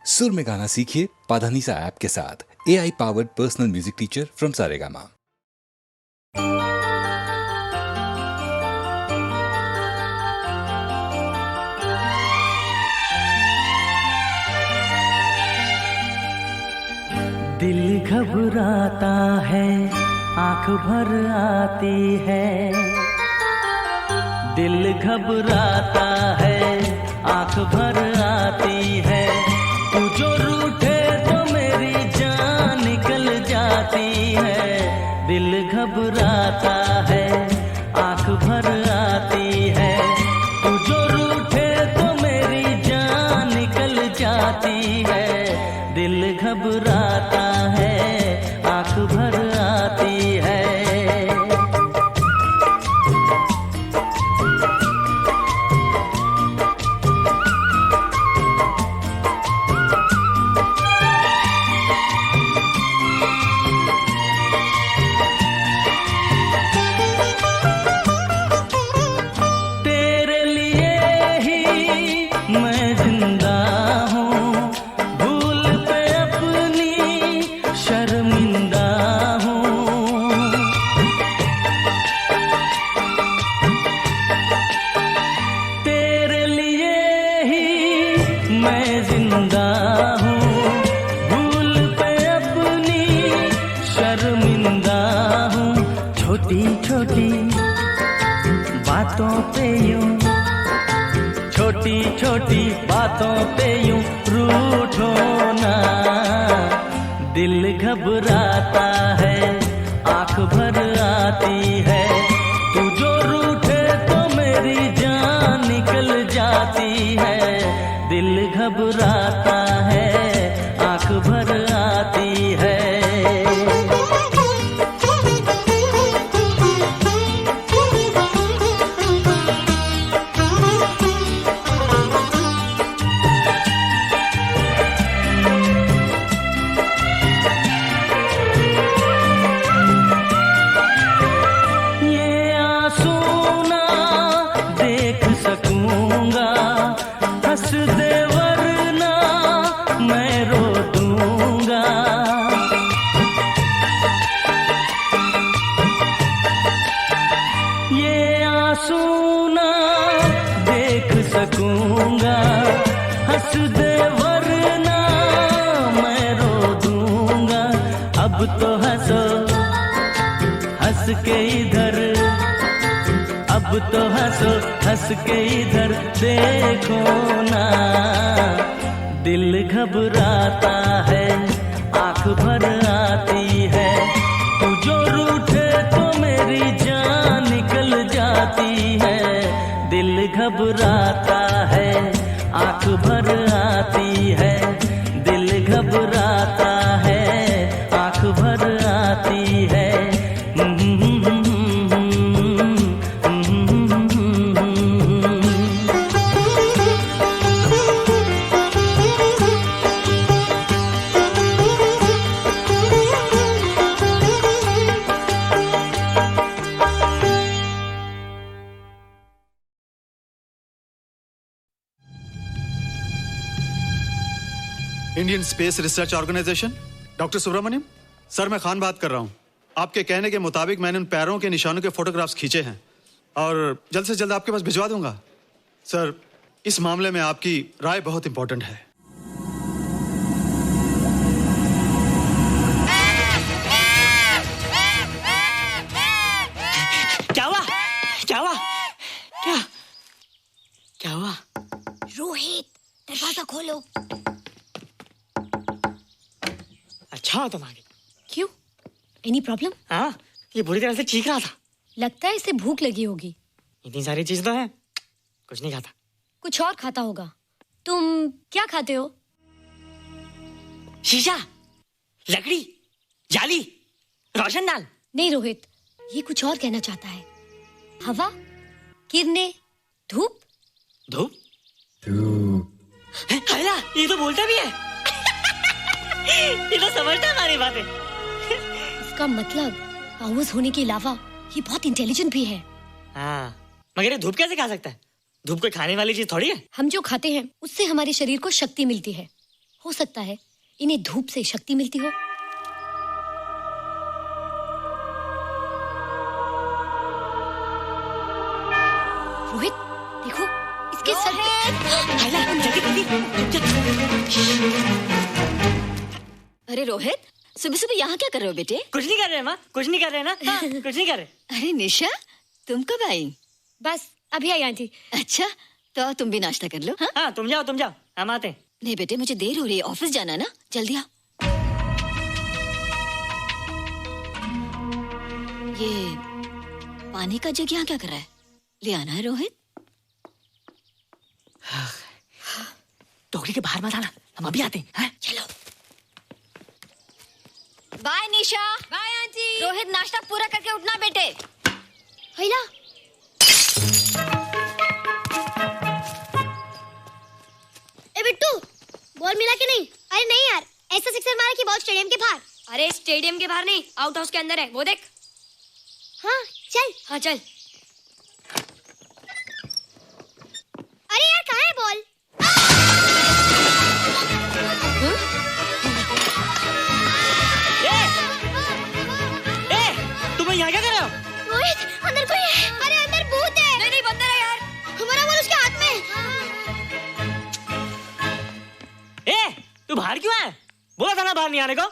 सुर में गाना सीखिए पाधानीसा ऐप के साथ। AI powered personal music teacher from Saregama. दिल घबराता है, आंख भर आती है। दिल घबराता है, आंख भर आती है। तू जो रूठे तो मेरी जान निकल जाती है। दिल घबराता है, आंख भर आती है। तू जो रूठे तो मेरी जान निकल जाती है। दिल घबराता है, आंख भर आती है। तेरे लिए ही मैं जिंदा हूँ, भूल पे अपनी शर्मिंदा हूँ। तेरे लिए ही मैं जिंदा हूँ, भूल पे अपनी शर्मिंदा हूँ। छोटी छोटी बातों पे यूं, छोटी छोटी बातों पे यूं रूठो ना। दिल घबराता है, आंख भर आती है। तू जो रूठे तो मेरी जान निकल जाती है। दिल घबराता है, आंख भर आती है। ये आंसू ना देख सकूंगा, हंस दे वरना मैं रो दूंगा। ये आंसू ना देख सकूंगा, हंस दे वरना मैं रो दूंगा। अब तो हंसो हंस के इधर, अब तो हंसो हंस के इधर देखो ना। दिल घबराता है, आंख भर आती है। तू जो रूठे तो मेरी जान निकल जाती है। दिल घबराता है, आंख भर आती है। दिल घबराता है, आंख भर आती है। Indian Space Research Organisation, doctor Subramaniam. Sir, मैं खान बात कर रहा हूँ। आपके कहने के मुताबिक मैंने उन पैरों के निशानों के फोटोग्राफ्स खींचे हैं और जल्द से जल्द आपके पास भिजवा दूंगा। सर, इस मामले में आपकी राय बहुत इंपॉर्टेंट है। क्या हुआ? क्या हुआ? क्या क्या हुआ? रोहित, दरवाजा खोलो। अच्छा हो तुम आ गई। क्यों? Any problem? हाँ, ये बुरी तरह से चीख रहा था। लगता है इसे भूख लगी होगी। इतनी सारी चीज तो है, कुछ नहीं खाता। कुछ और खाता होगा। तुम क्या खाते हो? शीशा, लकड़ी, जाली, रोशनदान। नहीं रोहित, ये कुछ और कहना चाहता है। हवा, किरणें, धूप। धूप? हैला, ये तो बोलता भी है। ये तो समझता है हमारी बातें। इसका मतलब पाउस होने के अलावा ये बहुत इंटेलिजेंट भी है। हाँ, मगर ये धूप कैसे खा सकता है? धूप कोई खाने वाली चीज थोड़ी है। हम जो खाते हैं उससे हमारे शरीर को शक्ति मिलती है। हो सकता है इन्हें धूप से शक्ति मिलती हो। रोहित देखो, इसके सर अरे रोहित, सुबह सुबह यहाँ क्या कर रहे हो बेटे? कुछ नहीं कर रहे माँ, कुछ नहीं कर रहे ना। हाँ, कुछ नहीं कर रहे। अरे निशा, तुम कब आई? बस अभी आई आंटी। अच्छा, तो तुम भी नाश्ता कर लो। हाँ, हाँ तुम जाओ, हम आते हैं। नहीं बेटे, मुझे देर हो रही है, ऑफिस जाना है ना, जल्दी आओ। ये पानी का जग यहाँ क्या कर रहा है? ले आना है रोहित। टोकरी के बाहर मत आना, हम अभी आते हैं। चलो। Bye Nisha. Bye aunty. Rohit, नाश्ता पूरा करके उठना बेटे। हैला, ए बिट्टू, बॉल मिला कि नहीं? अरे नहीं यार, ऐसा सिक्सर मारा कि बॉल स्टेडियम के बाहर। अरे स्टेडियम के बाहर नहीं, आउट हाउस के अंदर है, वो देख। हाँ चल। हाँ चल। अरे यार कहाँ है बॉल? तुम यहाँ क्या कर रहे हो? रोहित, अंदर कोई है। अरे अंदर भूत है। नहीं बंदर है यार। हमारा बॉल उसके हाथ में। तू बाहर क्यों है? बोला था ना बाहर नहीं आने को।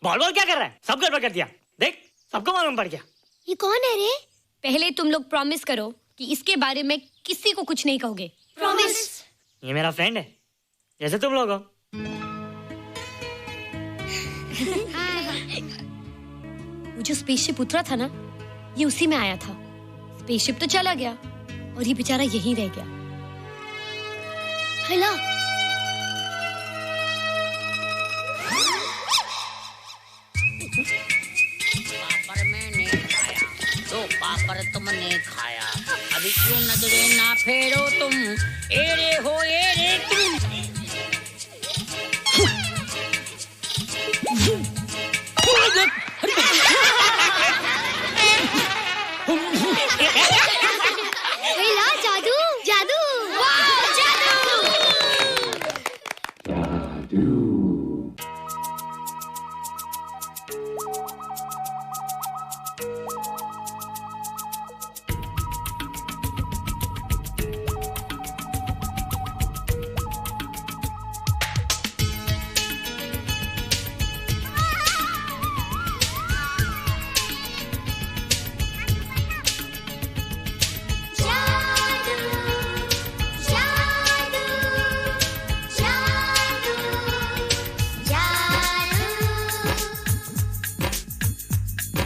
बॉल क्या कर रहा है? सब गड़बड़ कर दिया। देख, सबको मालूम पड़ गया। ये कौन है रे? पहले तुम लोग प्रॉमिस करो कि इसके बारे में किसी को कुछ नहीं कहोगे। प्रॉमिस। ये मेरा फ्रेंड है, जैसे तुम लोग हो। वो जो स्पेसशिप उतरा था ना, ये उसी में आया था। स्पेसशिप तो चला गया और ये बेचारा यहीं रह गया। हैला, पापड़ मैंने खाया, दो पापड़ तुमने खाया, अभी क्यों नजरे ना फेरो तुम, एरे हो एरे तुम। हैला, जादू जादू। वाह, जादू।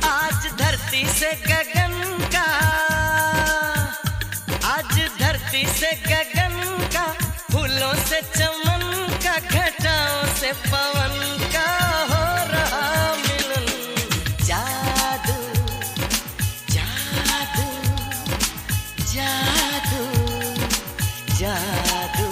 आज धरती से गगन का, आज धरती से गगन का, फूलों से चमन का, घटाओं से पवन का हो रहा मिलन। जादू जादू जादू जादू।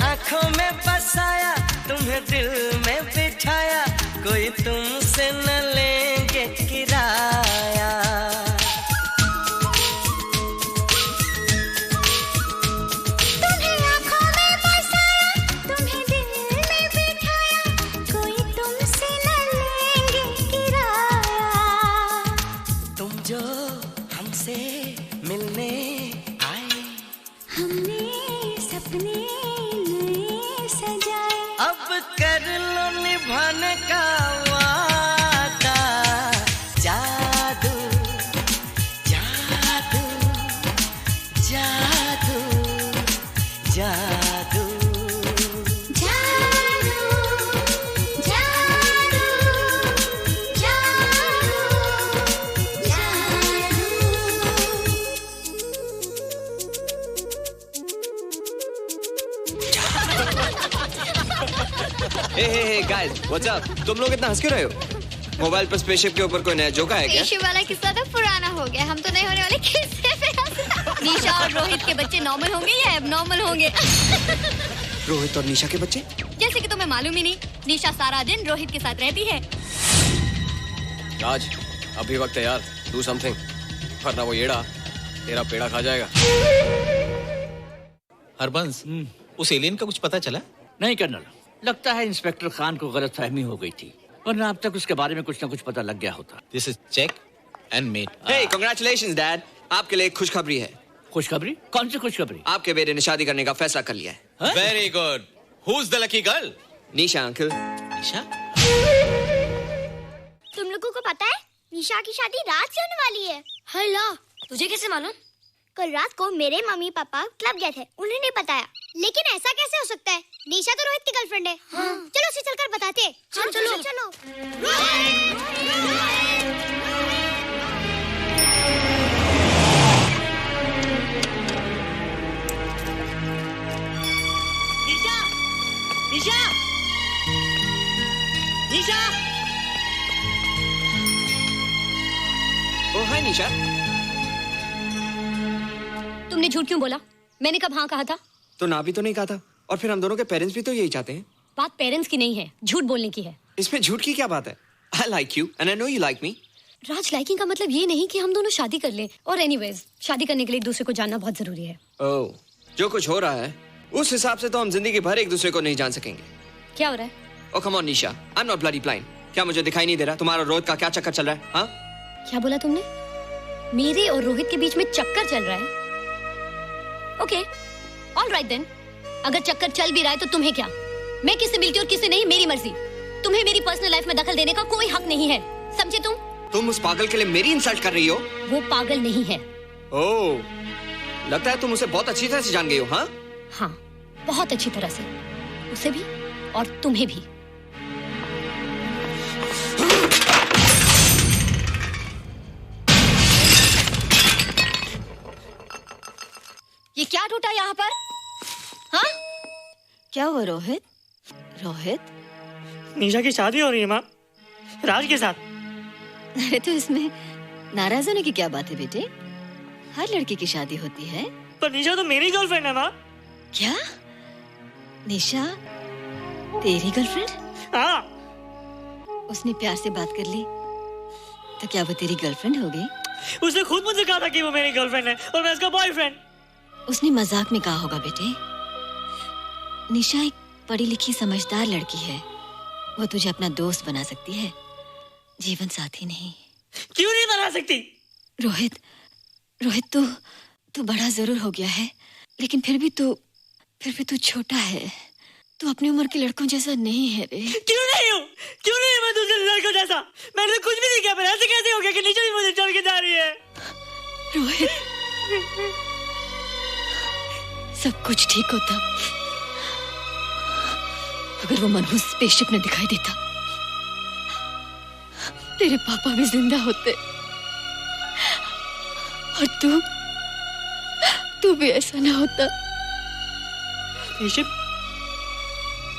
आँखों में बसाया, तुम्हें दिल में बिठाया, कोई तुमसे न लेंगे किराया। तुम्हें आँखों में बसाया, तुम्हें दिल में बिठाया, कोई तुमसे न लेंगे किराया। तुम जो हमसे मिलने आए, हमने सपने अब कर लो निभाने का वादा। Guys what's up? तुम लोग इतना हंस क्यों रहे हो? मोबाइल पर स्पेसशिप के ऊपर कोई नया जोक है क्या? स्पेसशिप वाला किस्सा तो पुराना हो गया, हम तो नहीं होने वाले किस्से पे निशा और रोहित के बच्चे नॉर्मल होंगे या एबनॉर्मल होंगे? रोहित और निशा के बच्चे? जैसे कि तुम्हें मालूम ही नहीं, निशा सारा दिन रोहित के साथ रहती है। राज अभी वक्त है यार, डू समथिंग, वरना वो येड़ा तेरा पेड़ा खा जाएगा। हरबंस, उस एलियन का कुछ पता चला? नहीं कर्नल, लगता है इंस्पेक्टर खान को गलतफहमी हो गई थी, वरना अब तक उसके बारे में कुछ न कुछ पता लग गया होता। This is check and mate. Hey congratulations dad, आपके लिए एक खुशखबरी है। खुशखबरी? कौन सी खुशखबरी? आपके बेटे ने शादी करने का फैसला कर लिया है। Very good. Who is the lucky girl? Nisha uncle. Nisha? तुम लोगों को पता है निशा की शादी रात से होने वाली है। हल्ला, तुझे कैसे मालूम? कल रात को मेरे मम्मी पापा क्लब गए थे, उन्होंने बताया। लेकिन ऐसा कैसे हो सकता है? निशा तो रोहित की गर्लफ्रेंड है। हाँ। चलो उसे चलकर बताते हैं। चलो चलो चलो। निशा, निशा, निशा। ओ हाय निशा। तुमने झूठ क्यों बोला? मैंने कब हाँ कहा था? तो ना भी तो नहीं कहा था, और फिर हम दोनों के पेरेंट्स भी तो यही चाहते हैं। बात पेरेंट्स की नहीं है, झूठ बोलने की है। इसमें झूठ की क्या बात है? I like you and I know you like me. Raj, liking का मतलब ये नहीं कि हम दोनों शादी कर लें। और एनीवेज, शादी करने के लिए एक दूसरे को जानना बहुत जरूरी है। ओह, जो कुछ हो रहा है उस हिसाब से तो हम जिंदगी भर एक दूसरे को नहीं जान सकेंगे। क्या हो रहा है? Oh come on Nisha, I am not bloody blind. क्या मुझे दिखाई नहीं दे रहा तुम्हारा रोहित का क्या चक्कर चल रहा है? हाँ, क्या बोला तुमने? मेरे और रोहित के बीच में चक्कर चल रहा है? Okay, all right then. अगर चक्कर चल भी रहा है तो तुम्हें क्या? मैं किससे मिलती हूँ और किससे नहीं, मेरी मर्जी। तुम्हें मेरी पर्सनल लाइफ में दखल देने का कोई हक नहीं है, समझे तुम? तुम उस पागल के लिए मेरी इंसल्ट कर रही हो? वो पागल नहीं है। ओह, लगता है तुम उसे बहुत अच्छी तरह से जान गई हो। हाँ हाँ, बहुत अच्छी तरह से, उसे भी और तुम्हें भी। ये क्या टूटा यहाँ पर? हाँ, क्या हुआ रोहित? रोहित, निशा की शादी हो रही है माँ, राज के साथ। अरे तो इसमें नाराज होने की क्या बात है बेटे? हर लड़की की शादी होती है। पर निशा तो मेरी गर्लफ्रेंड है माँ। क्या? निशा तेरी गर्लफ्रेंड? हाँ। उसने प्यार से बात कर ली तो क्या वो तेरी गर्लफ्रेंड हो गई? उसने खुद मुझसे कहा था कि वो मेरी गर्लफ्रेंड है और मैं उसका बॉयफ्रेंड। उसने मजाक में कहा होगा बेटे। निशा एक पढ़ी लिखी समझदार लड़की है, वो तुझे अपना दोस्त बना सकती है, जीवन साथी नहीं। क्यों नहीं बना सकती? रोहित, रोहित तू बड़ा जरूर हो गया है, लेकिन फिर भी तू छोटा है। तू अपनी उम्र के लड़कों जैसा नहीं है रे। क्यों नहीं हूँ? क्यों नहीं है मैं दूसरे लड़कों जैसा? मैंने तो कुछ भी नहीं किया, पर ऐसे कैसे हो गया कि निशा भी मुझे चल के जा रही है? रोहित, सब कुछ ठीक होता अगर वो मनहूस स्पेसशिप न दिखाई देता। तेरे पापा भी जिंदा होते और तू भी ऐसा ना होता। स्पेसशिप?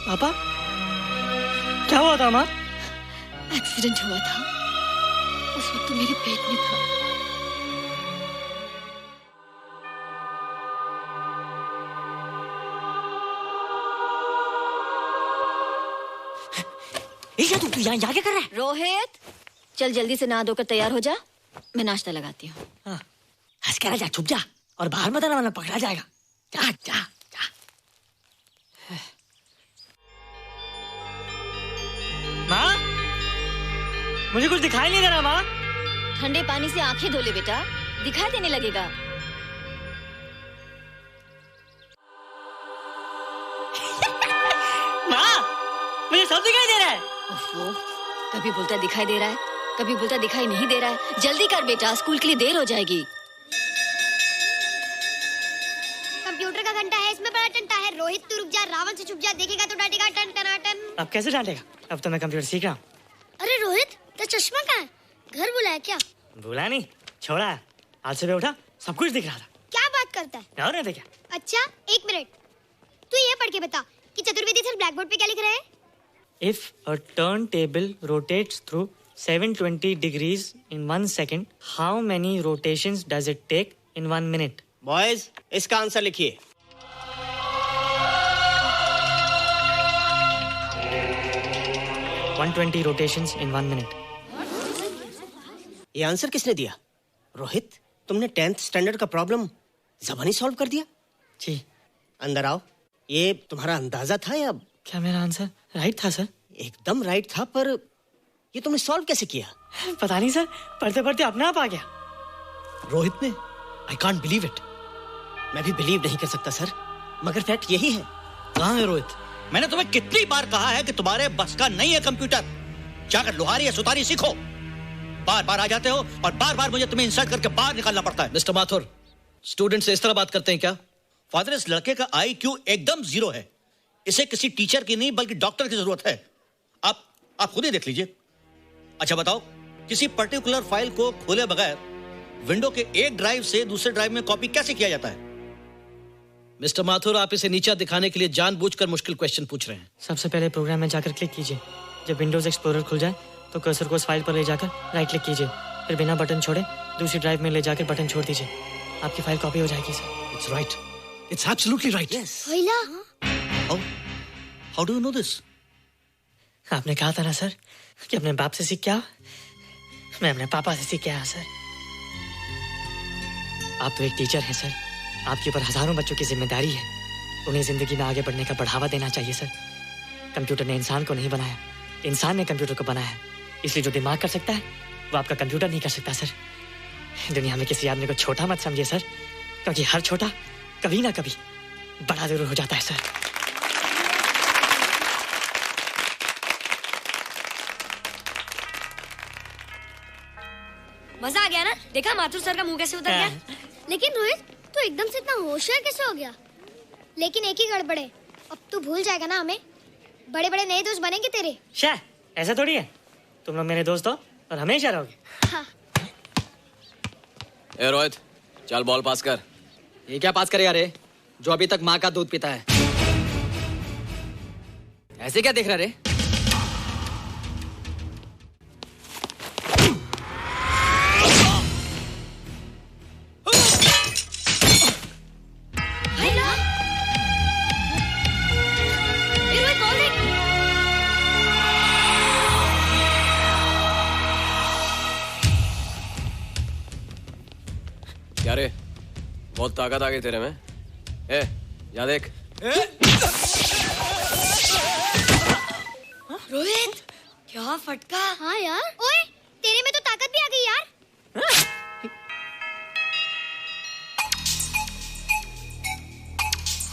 पापा? क्या हुआ था माँ? एक्सीडेंट हुआ था, उस वक्त तू मेरे पेट में था। तू यहाँ क्या कर रहा है? रोहित, चल जल्दी से नहा धोकर तैयार हो जा, मैं नाश्ता लगाती हूँ। हंस कर जा, छुप जा और बाहर मत आना वरना पकड़ा जाएगा। जा जा जा। माँ, मुझे कुछ दिखाई नहीं दे रहा माँ। ठंडे पानी से आंखें धो ले बेटा, दिखाई देने लगेगा। माँ, मुझे सब दिखाई दे रहा है। कभी बोलता दिखाई दे रहा है, कभी बोलता दिखाई नहीं दे रहा है। जल्दी कर बेटा, स्कूल के लिए देर हो जाएगी। कंप्यूटर का घंटा है, इसमें बड़ा टंटा है। रोहित तू रुक जा, रावण से छुप जा, देखेगा तो डांटेगा टन टनाटन। अब कैसे डांटेगा? अब तो मैं कंप्यूटर सीख रहा हूँ। अरे रोहित, तेरा चश्मा कहाँ है? घर बुलाया क्या? भूला नहीं, छोड़ा। आज सुबह उठा, सब कुछ दिख रहा था। क्या बात करता है? और नहीं देखा। अच्छा, एक मिनट, तू ये पढ़ के बता कि चतुर्वेदी सर ब्लैक बोर्ड पे क्या लिख रहे हैं? If a turntable rotates through 720 degrees in 1 second, how many rotations does it take in 1 minute? Boys, इसका आंसर लिखिए. 120 rotations in 1 minute. ये आंसर किसने दिया? रोहित, तुमने 10th स्टैंडर्ड का प्रॉब्लम ज़बानी सॉल्व कर दिया? जी. अंदर आओ. ये तुम्हारा अंदाजा था या? क्या मेरा आंसर राइट था सर? एकदम राइट था, पर ये तुमने सॉल्व कैसे किया? पता नहीं सर, पढ़ते पढ़ते अपने आप आ गया. रोहित ने? I can't believe it. मैं भी बिलीव नहीं कर सकता सर, मगर फैक्ट यही है. कहाँ है रोहित? मैंने तुम्हें कितनी बार कहा है कि तुम्हारे बस का नहीं है कंप्यूटर. जाकर लोहारी या सुतारी सीखो. बार बार आ जाते हो और बार बार मुझे तुम्हें इंसल्ट करके बाहर निकालना पड़ता है. मिस्टर माथुर, स्टूडेंट से इस तरह बात करते हैं क्या? फादर, इस लड़के का IQ एकदम 0 है. इसे किसी टीचर की नहीं बल्कि डॉक्टर की जरूरत है. आप खुद ही देख लीजिए. अच्छा बताओ, किसी पर्टिकुलर फाइल को खोले बगैर विंडो के एक ड्राइव से दूसरे ड्राइव में कॉपी कैसे किया जाता है? मिस्टर माथुर, आप इसे नीचा दिखाने के लिए जानबूझकर मुश्किल क्वेश्चन पूछ रहे हैं. सबसे पहले प्रोग्राम में जाकर क्लिक कीजिए. जब विंडोज एक्सप्लोरर खुल जाए तो कर्सर को उस फाइल पर ले जाकर राइट क्लिक कीजिए. फिर बिना बटन छोड़े दूसरी ड्राइव में ले जाकर बटन छोड़ दीजिए. आपकी फाइल कॉपी हो जाएगी sir. It's right. It's absolutely right. How do you know this? आपने कहा था ना सर कि अपने बाप से सीख के आओ. मैं अपने पापा से सीख के आया सर. आप तो एक टीचर हैं सर. आपके ऊपर हजारों बच्चों की जिम्मेदारी है. उन्हें जिंदगी में आगे बढ़ने का बढ़ावा देना चाहिए सर. कंप्यूटर ने इंसान को नहीं बनाया, इंसान ने कंप्यूटर को बनाया. इसलिए जो दिमाग कर सकता है वो आपका कंप्यूटर नहीं कर सकता सर. दुनिया में किसी आदमी को छोटा मत समझिए सर, क्योंकि हर छोटा कभी ना कभी बड़ा जरूर हो जाता है सर. मजा आ गया ना? देखा माथुर सर का मुंह कैसे उतर गया? लेकिन रोहित, तू एकदम से इतना होशियार कैसे हो गया? लेकिन एक ही गड़बड़ है, अब तू भूल जाएगा ना हमें. बड़े बड़े नए दोस्त बनेंगे तेरे. शाह, ऐसा थोड़ी है. तुम लोग मेरे दोस्त हो और हमेशा रहोगे. हाँ. ए रोहित, चल बॉल पास कर. ये क्या पास करेगा रे, जो अभी तक माँ का दूध पीता है? ऐसे क्या देख रहा रे? क्या रे, बहुत ताकत आ गई तेरे में. ए, या देख. रोहित, क्या फटका. हाँ यार. ओए, तेरे में तो ताकत भी आ गई यार.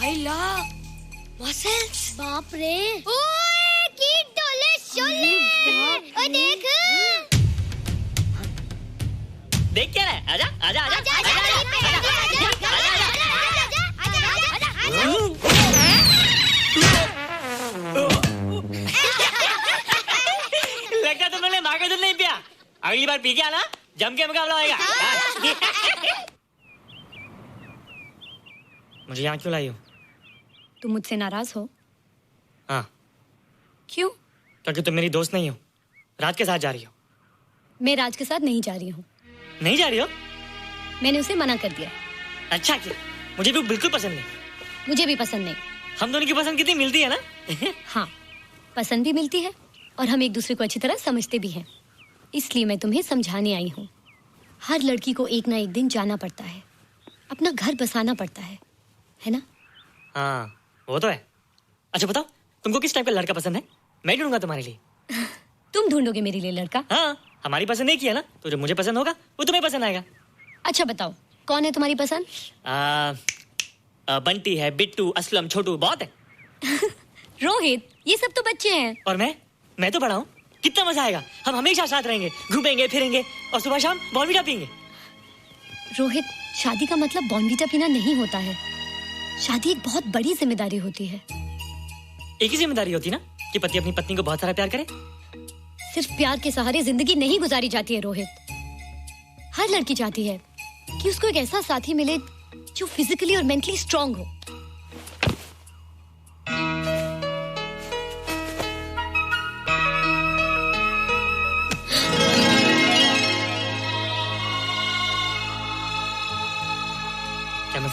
हाय ला, मसल्स. बाप रे. ओए, कीट डोले शोले. ओए देख. देख क्या है? आजा आजा आजा लगता तुमने माँ का दूध नहीं पिया. अगली बार पी के आना, जम के मुकाबला होएगा. मुझे यहाँ क्यों लाई हो? तुम मुझसे नाराज हो? हाँ. क्यों? क्योंकि तुम मेरी दोस्त नहीं हो. राज के साथ जा रही हो. मैं राज के साथ नहीं जा रही हूँ. नहीं जा रही हो? मैंने उसे मना कर दिया. अच्छा किया. मुझे भी बिल्कुल पसंद नहीं. मुझे भी पसंद नहीं. हम दोनों की पसंद कितनी मिलती है ना. हाँ, पसंद भी मिलती है और हम एक दूसरे को अच्छी तरह समझते भी हैं. इसलिए मैं तुम्हें समझाने आई हूँ. हर लड़की को एक ना एक दिन जाना पड़ता है, अपना घर बसाना पड़ता है ना? हाँ, वो तो है. अच्छा बताओ, तुमको किस टाइप का लड़का पसंद है? मैं ढूंढूंगा तुम्हारे लिए. तुम ढूंढोगे मेरे लिए लड़का? हाँ, हमारी पसंद एक ही है ना, तो जो मुझे पसंद होगा वो तुम्हें पसंद आएगा. अच्छा बताओ, कौन है तुम्हारी पसंद? बंटी है, बिट्टू, असलम, छोटू, बहुत है. रोहित, ये सब तो बच्चे हैं. और मैं तो बड़ा हूँ. कितना मजा आएगा. हम हमेशा साथ रहेंगे, घूमेंगे फिरेंगे और सुबह शाम बॉर्नवीटा पीएंगे. रोहित, शादी का मतलब बॉर्नवीटा पीना नहीं होता है. शादी एक बहुत बड़ी जिम्मेदारी होती है. एक ही जिम्मेदारी होती है ना कि पति अपनी पत्नी को बहुत सारा प्यार करे. सिर्फ प्यार के सहारे जिंदगी नहीं गुजारी जाती है रोहित. हर लड़की चाहती है कि उसको एक ऐसा साथी मिले जो फिजिकली और मेंटली स्ट्रांग हो.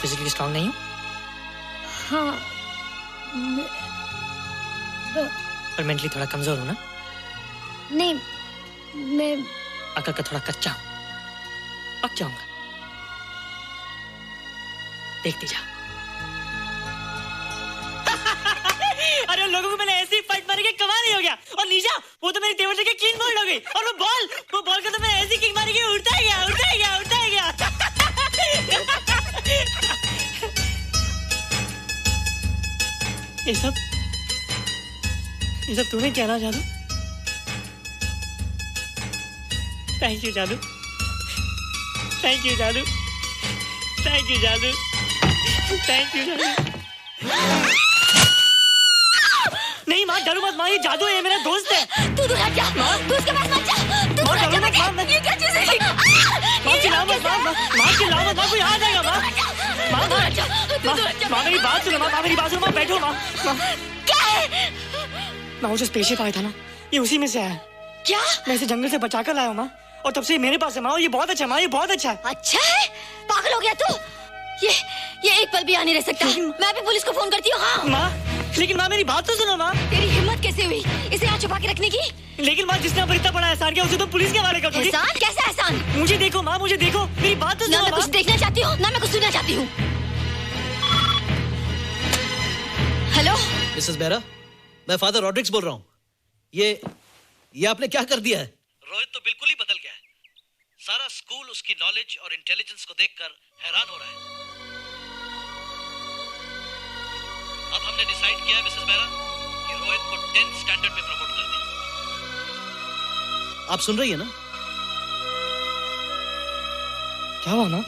फिजिकली स्ट्रांग नहीं हूँ? हाँ पर मेंटली थोड़ा कमजोर हूँ ना? नहीं, मैं अकल का थोड़ा कच्चा हूँ, पक जाऊंगा, देखती जा। अरे लोगों को मैंने ऐसी फाइट मारी कि कमाल ही हो गया। और निशा, वो तो मेरी टेबल से क्लीन बोल्ड हो गई। और वो बॉल का तो मैंने ऐसी किक मारी कि उड़ता ही गया। ये सब तूने क्या ना जादू? थैंक यू जादू, थैंक यू जादू, थैंक यू जादू, थैंक यू जादू। नहीं माँ, डरो मत माँ, ये जादू है, मेरा दोस्त है। तू दूर हट जा, तू उसके पास मत जा, तू दूर हट जा बेटे। ये क्या चीज़ है? माँ चिल्लाओ मत, माँ चिल्लाओ मत, माँ कोई आ जाएगा माँ। माँ मेरी बात सुनो, माँ मेरी बात सुनो, माँ बैठो माँ। क्या है? माँ वो जो स्पेसशिप आया था ना, ये उसी में से आया। क्या? मैं इसे जंगल से बचा कर लाया हूँ माँ, और तब से मेरे पास है माँ, और ये बहुत अच्छा है माँ, ये बहुत अच्छा है। अच्छा है? पागल हो गया तू? ये एक पल भी आ नहीं रह सकता। मैं भी पुलिस को फोन करती हूँ। हाँ माँ, लेकिन माँ मेरी बात तो सुनो माँ। तेरी हिम्मत कैसे हुई इसे यहाँ छुपा के रखने की? लेकिन माँ, जिसने इतना बड़ा एहसान किया उसे तो पुलिस के हवाले कर दोगी। एहसान? कैसा एहसान? मुझे देखो माँ, मुझे देखो, मेरी बात तो सुनो। ना मैं कुछ देखना चाहती हूँ, ना मैं कुछ सुनना चाहती हूँ। हेलो मिसेस बेरा, मैं फादर रॉड्रिक्स बोल रहा हूँ। ये आपने क्या कर दिया है? रोहित तो बिल्कुल ही बदल गया है। सारा स्कूल उसकी नॉलेज और इंटेलिजेंस को देखकर हैरान हो रहा है। अब हमने डिसाइड किया है मिसेस बेरा कि रोहित को 10th स्टैंडर्ड में प्रमोट कर दें। आप सुन रही है ना? क्या हुआ माँ?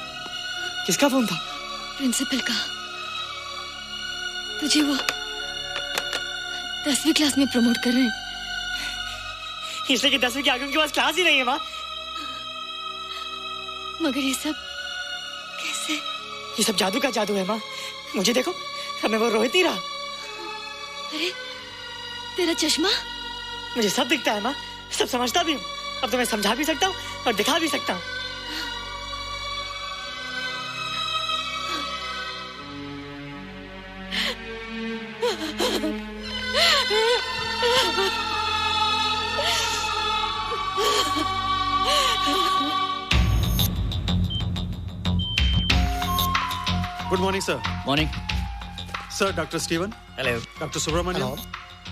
किसका फोन था? प्रिंसिपल का। तुझे वो 10वीं क्लास में प्रमोट कर रहे हैं। इसलिए कि 10वीं के आगे उनके पास क्लास ही नहीं है माँ। मगर ये सब कैसे? ये सब जादू का जादू है माँ। मुझे देखो, अब मैं वो रोहित नहीं रहा। अरे तेरा चश्मा? मुझे सब दिखता है माँ, सब समझता भी हूँ। अब तो मैं समझा भी सकता हूँ और दिखा भी सकता हूँ। Good morning, sir. Morning. Sir, Dr. Steven. Hello. Dr. Subramaniam.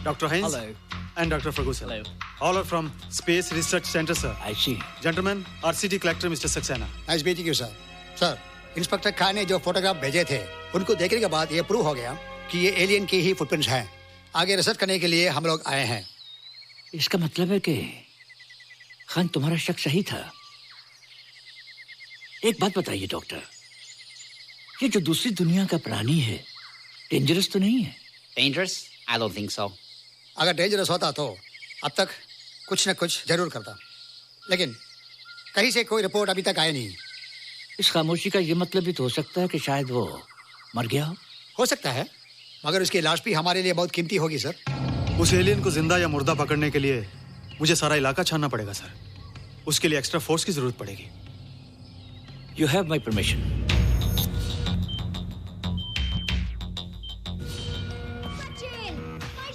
Dr. Heinz. Hello. And Dr. Ferguson. Hello. All are from Space Research Center, sir. I see. Gentlemen, RCT collector Mr. Saxena. Nice meeting you sir. Sir, inspector Khan ने जो photograph भेजे थे, उनको देखने के बाद ये prove हो गया कि ये एलियन की ही फुटप्रिंट्स हैं। आगे रिसर्च करने के लिए हम लोग आए हैं। इसका मतलब है कि खान, तुम्हारा शक सही था। एक बात बताइए डॉक्टर, ये जो दूसरी दुनिया का प्राणी है, डेंजरस तो नहीं है? Dangerous? I don't think so. अगर डेंजरस होता तो अब तक कुछ न कुछ जरूर करता, लेकिन कहीं से कोई रिपोर्ट अभी तक आई नहीं। इस खामोशी का ये मतलब भी तो हो सकता है कि शायद वो मर गया हो सकता है, मगर उसकी लाश भी हमारे लिए बहुत कीमती होगी सर। उस एलियन को जिंदा या मुर्दा पकड़ने के लिए मुझे सारा इलाका छानना पड़ेगा सर। उसके लिए एक्स्ट्रा फोर्स की जरूरत पड़ेगी। You have my permission.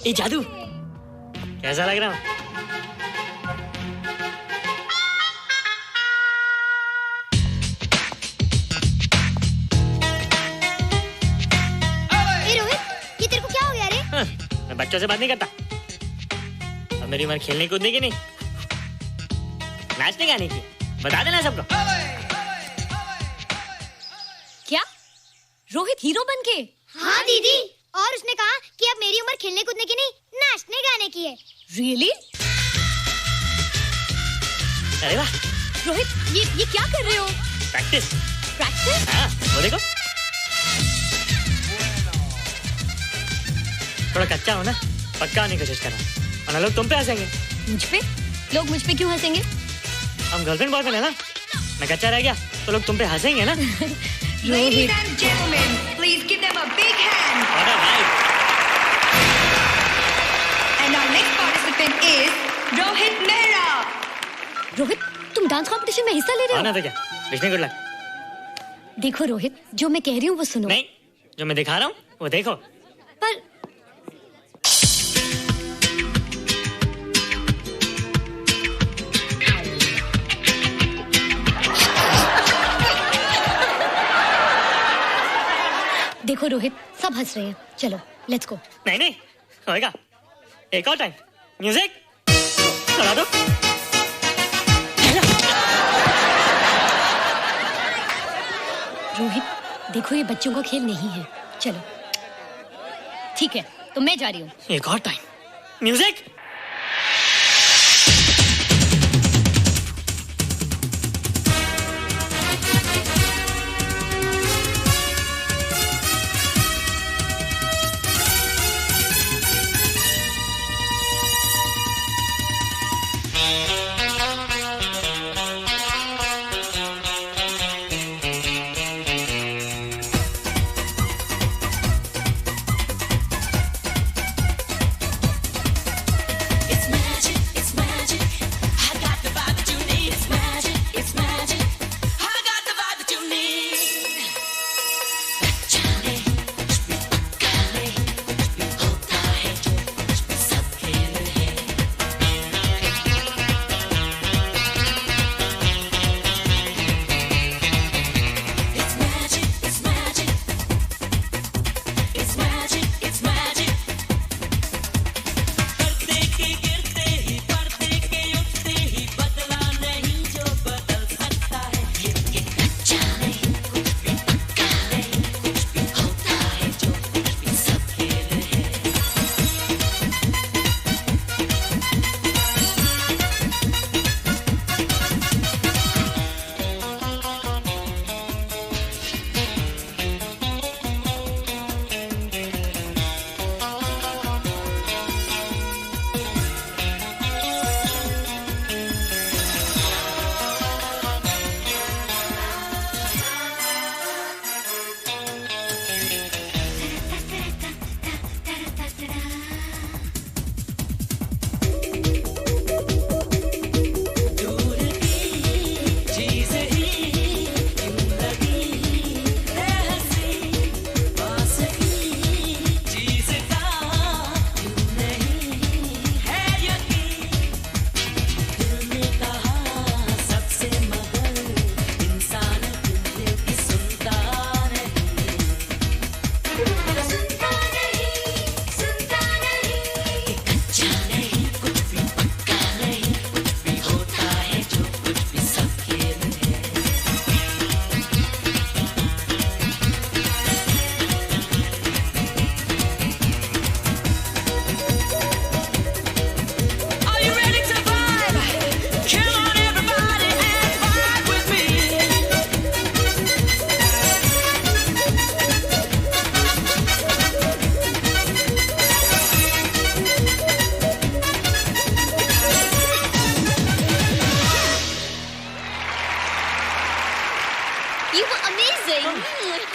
ये जादू कैसा लग रहा है? रोहित, ये तेरे को क्या हो गया रे? मैं बच्चों से बात नहीं करता। अब मेरी उम्र खेलने कूदने की नहीं, नाचने गाने की। बता देना सबको। क्या रोहित हीरो बन के? हाँ दीदी, और उसने कहा कि अब मेरी उम्र खेलने कूदने की नहीं, नाचने गाने की है। Really? अरे वाह रोहित, ये क्या कर रहे हो? प्रैक्टिस। प्रैक्टिस? हाँ, वो देखो। थोड़ा कच्चा हो ना, पक्का होने की कोशिश करना, वरना लोग तुम पे हंसेंगे। मुझ पे? लोग मुझ पे क्यों हंसेंगे? हम गर्लफ्रेंड बॉयफ्रेंड है ना, मैं कच्चा रह गया तो लोग तुम पे हंसेंगे ना। Ladies and gentlemen, please give them a big hand. What a hype. And our next participant is Rohit Mehra. Rohit, तुम डांस कंपटीशन में हिस्सा ले रहे हो? ना तो क्या, विश मी गुड लक। देखो रोहित, जो मैं कह रही हूँ वो सुनो। नहीं, जो मैं दिखा रहा हूँ वो देखो। पर देखो रोहित, सब हंस रहे हैं। चलो लेट्स गो। नहीं नहीं होएगा। एक और टाइम। म्यूजिक चला दो। रोहित देखो, ये बच्चों का खेल नहीं है। चलो ठीक है, तो मैं जा रही हूँ। एक और time. Music.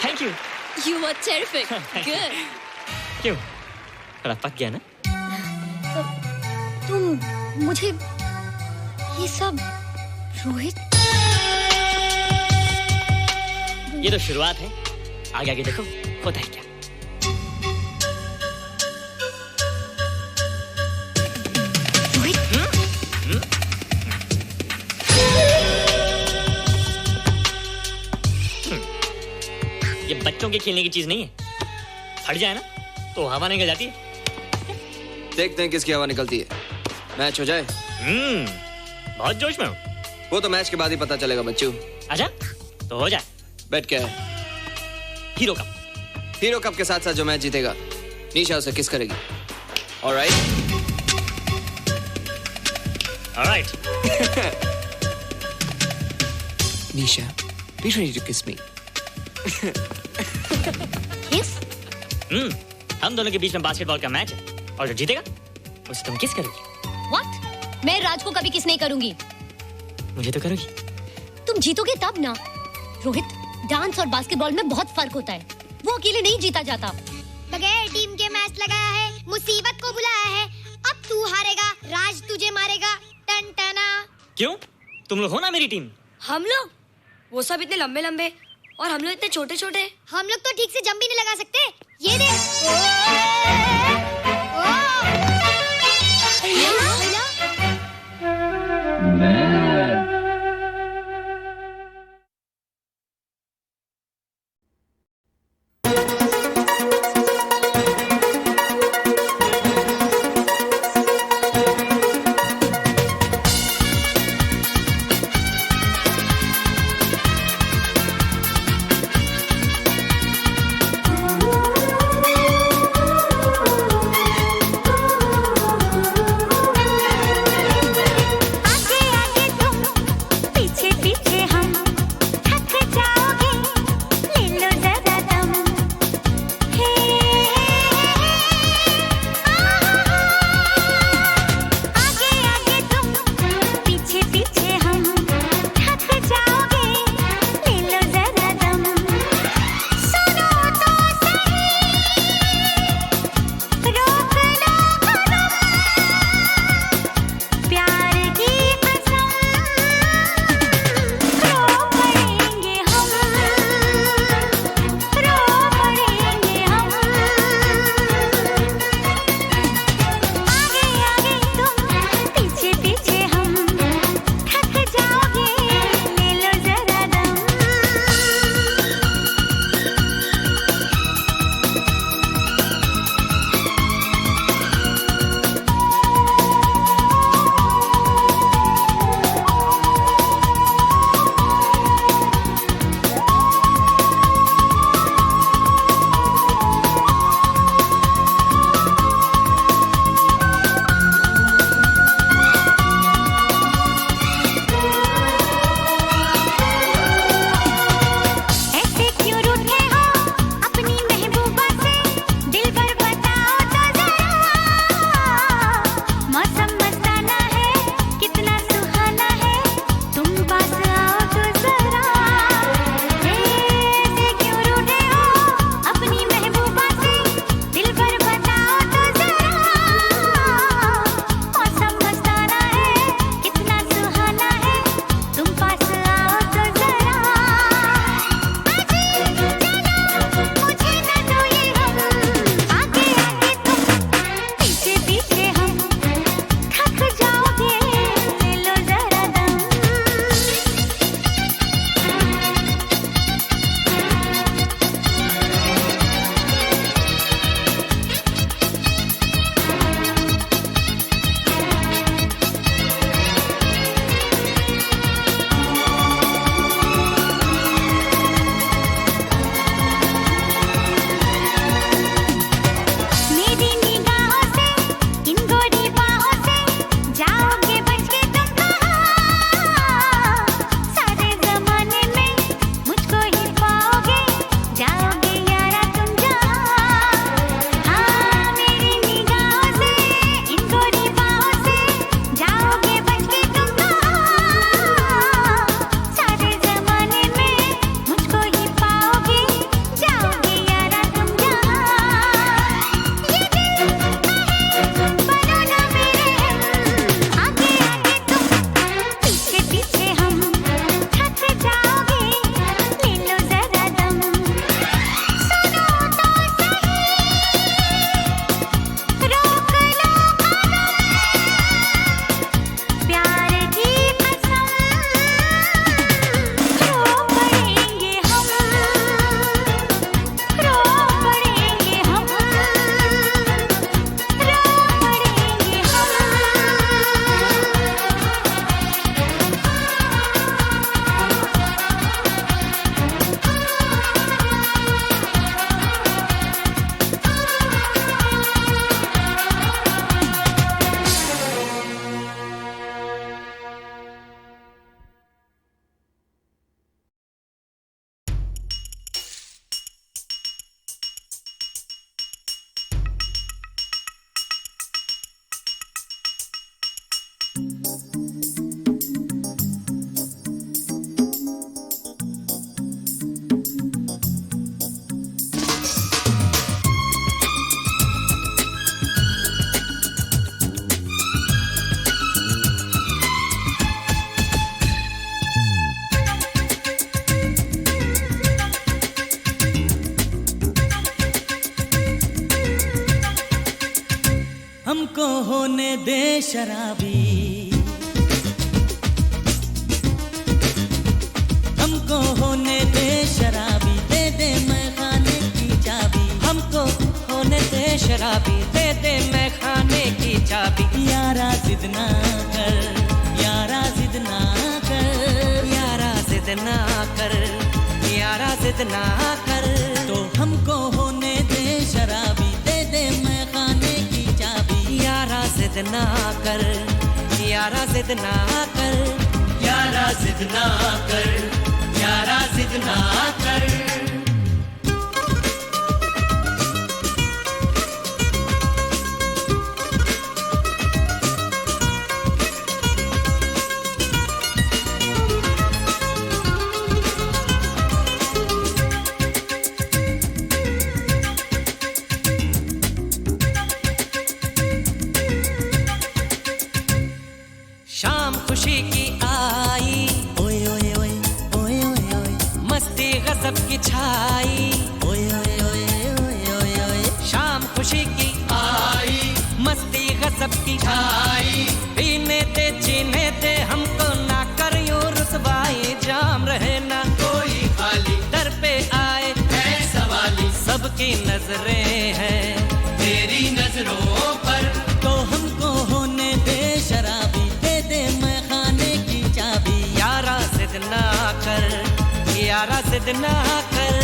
Thank you. You were terrific. Good. क्यों? थोड़ा पक गया ना? तुम मुझे ये सब रोहित, ये तो शुरुआत है, आगे आगे देखो होता है क्या। ये बच्चों के खेलने की चीज नहीं है, फट जाए ना तो हवा निकल जाती है। देखते हैं किसकी हवा निकलती है। मैच हो जाए। बहुत जोश में हूँ। वो तो मैच के बाद ही पता चलेगा बच्चू। अच्छा तो हो जाए। बेट क्या है? Hero cup. हीरो कप के साथ साथ जो मैच जीतेगा निशा उसे किस करेगी। Alright? Alright. Nisha, be ready to kiss me. Kiss? हम दोनों के बीच में बास्केटबॉल का मैच है और जो जीतेगा उसे तुम किस करोगी। What? मैं राज को कभी किस नहीं करूंगी। मुझे तो करोगी। तुम जीतोगे तब ना। रोहित, डांस और बास्केटबॉल में बहुत फर्क होता है, वो अकेले नहीं जीता जाता। बगैर टीम के मैच लगाया है, मुसीबत को बुलाया है। अब तू हारेगा, राज तुझे मारेगा। टन टना। क्यों? तुम लोग हो ना मेरी टीम। हम लोग? वो सब इतने लंबे लंबे और हम लोग इतने छोटे छोटे। हम लोग तो ठीक से जंप भी नहीं लगा सकते। ये देख। होने दे शराबी, हमको होने दे शराबी, दे दे मैं खाने की चाबी, हमको होने दे शराबी, दे दे मैं खाने की चाबी। यारा जिद ना कर, यारा जिद ना कर, यारा जिद ना कर, यारा जिद ना कर, तो हमको होने दे शराबी, दे दे मैं खाने की चाबी। यारा जिद ना कर, यारा जिद ना कर, यारा जिद ना कर, यारा जिद ना कर। शाम खुशी की आई, ओए ओए ओए ओए ओए ओए, मस्ती गजब की छाई, ओए ओए ओए ओए ओए ओए, शाम खुशी की आई, मस्ती गजब की छाई, पीने दे जीने दे हमको, ना कर यूं रुसवाई, जाम रहे ना कोई खाली, दर पे आए है सवाली, सबकी नजरें हैं तेरी नजरों पर, तो हमको होने दे शराबी, मैं खाने की चाबी। यारा जिद ना कर, यारा जिद ना कर।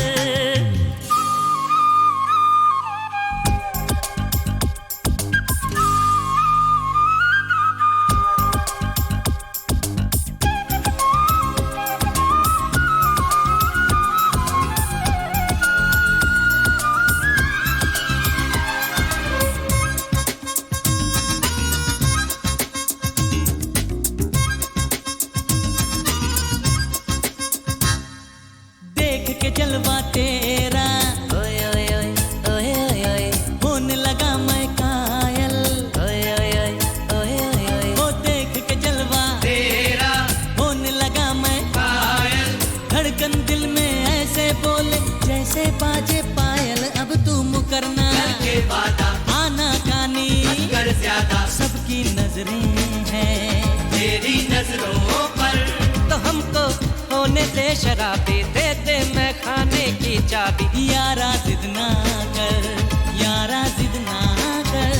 जलवा तेरा, ओए ओए ओए ओए ओए ओए, होने लगा मैं कायल, ओए ओए ओए ओए ओए ओए, वो देख के जलवा तेरा, होने लगा मैं कायल, धड़कन दिल में ऐसे बोले जैसे बाजे पायल, अब तू मुकरना करके वादा, आना कानी कर ज्यादा, सबकी नजरें हैं तेरी नजरों पर, तो हमको होने दे शराबी, दे दे मैं खाने की चाबी। यारा जिद ना कर, यारा जिद ना कर।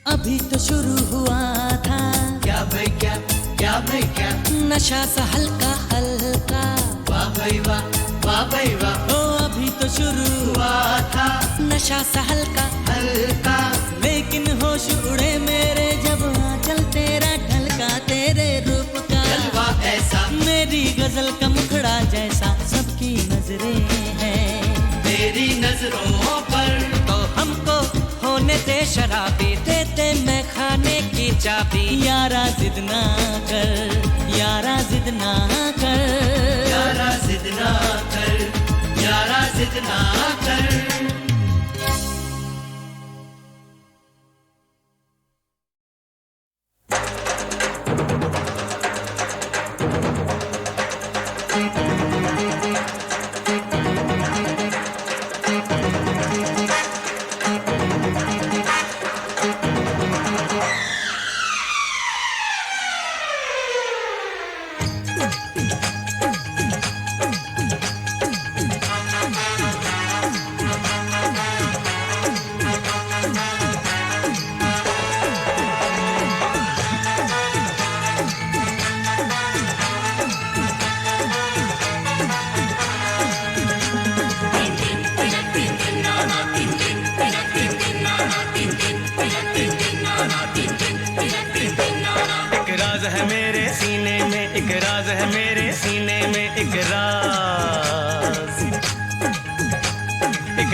अभी तो शुरू हुआ था, क्या भाई क्या, क्या भाई क्या, नशा सा हल्का हल्का, वाह भाई वाह, वाह भाई वाह, ओ अभी तो शुरू हुआ था, नशा सा हल्का हल्का, लेकिन होश उड़े मेरे जब आंचल तेरा ढलका, तेरे रूप का जलवा ऐसा, मेरी गजल का मुखड़ा जैसा, सबकी नजरें हैं तेरी नजरों पर, तो हमको होने दे शराबी, दे दे मैं खाने की चाबी। यारा जिद ना कर, यारा जिद ना कर, यारा जिद ना कर, यारा जिद ना कर।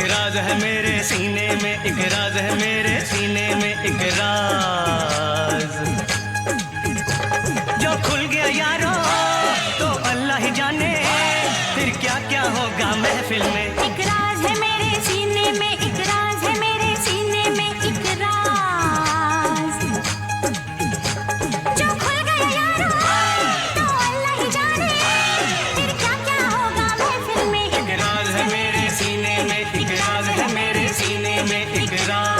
राज है मेरे सीने में, एक राज है मेरे सीने में, एक राज। जो खुल गया यारो तो अल्लाह ही जाने फिर क्या क्या होगा महफिल में। एक राज है मेरे सीने में, एक राज है मेरे सीने में, एक राज जो खुल गया यारो तो अल्लाह ही जाने फिर क्या क्या होगा महफिल में। एक राज है मेरे सीने में, एक राज है मेरे सीने में, एक राज।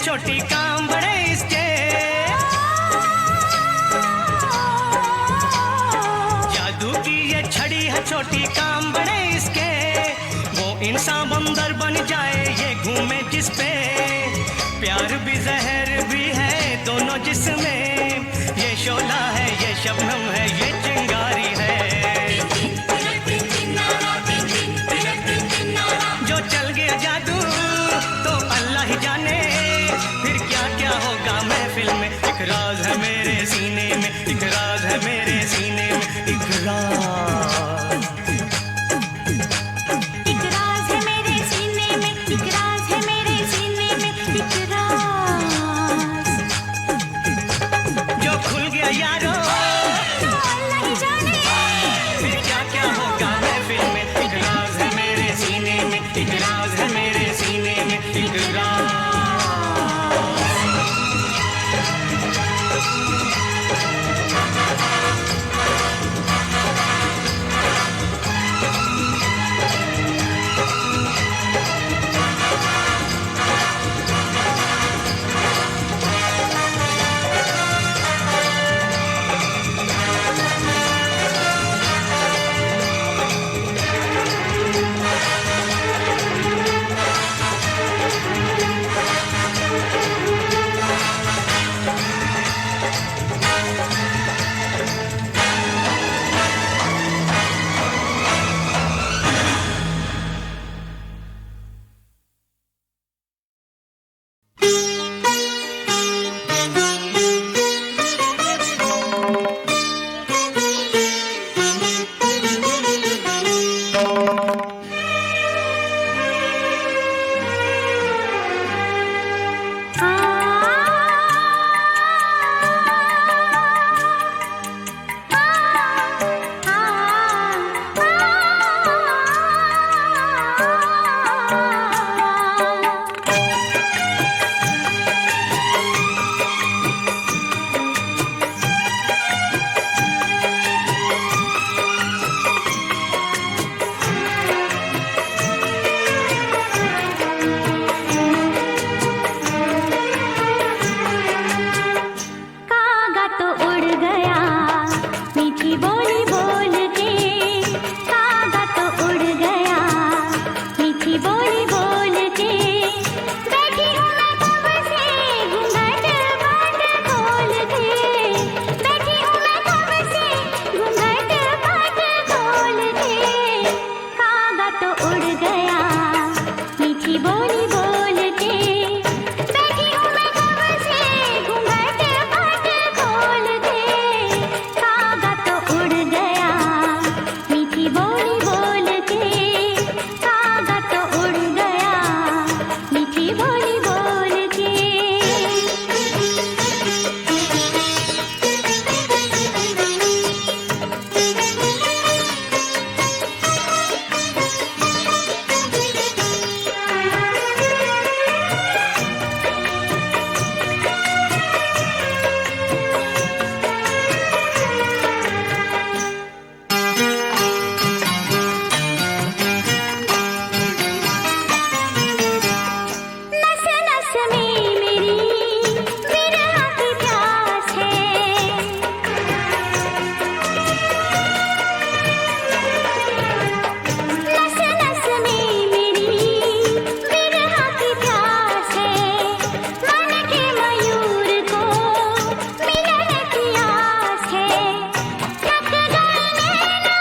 छोटी काम बड़े इसके, जादू की ये छड़ी है छोटी काम बड़े इसके। वो इंसान बंदर बन जाए ये घूमे जिस पे, प्यार भी जहर भी है दोनों जिसमें। ये शोला है ये शबनम है ये चिंगारी है, जो चल गया जादू तो अल्लाह ही जाने फिर क्या क्या होगा महफिल में। एक राज है मेरे सीने में, एक राज है मेरे सीने में, एक राज। एक राज है मेरे सीने में, एक राज है मेरे सीने में, एक राज। गया मीठी बोली बोल के। बैठी हूँ मैं कब से घूंघट पट खोल के, कागा तो उड़ गया मीठी बोली बोल के, कागा तो उड़ गया मीठी बोली बोल के। नस नस में मेरी विरह की प्यास है, नस नस में मेरी विरह की प्यास है। मन के मयूर को मिलन की आस है, थक गए नैना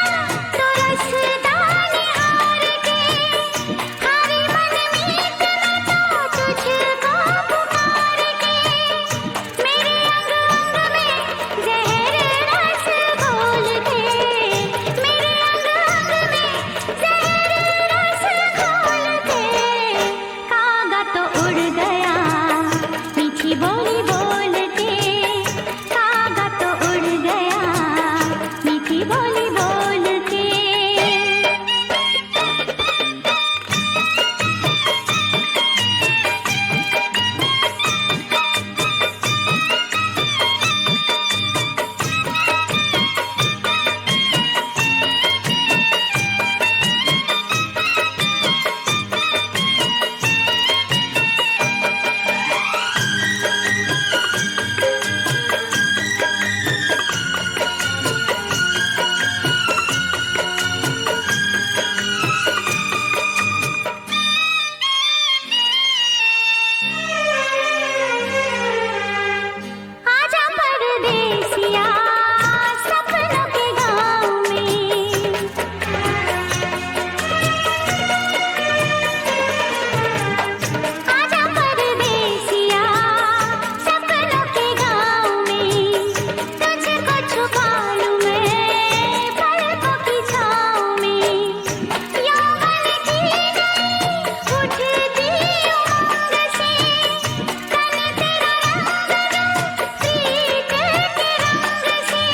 तो रसता निहार के, हरे मन मीत मैं तो तुझको पुकार के। मेरे अंग अंग में जहर रस घोल के, मेरे अंग अंग में जहर रस घोल के, कागा तो उड़ गया मीठी बोली बोल के, कागा तो उड़ गया मीठी बोली बोल के। आजा परदेसिया सपनों के गाँव में, आजा परदेसिया सपनों के गाँव में, तुझको छुपा लूं मैं पलकों की छाँव में। यौवन की नई उठती उमंग से, तन तेरा रंग रूप प्रीत के रंग से,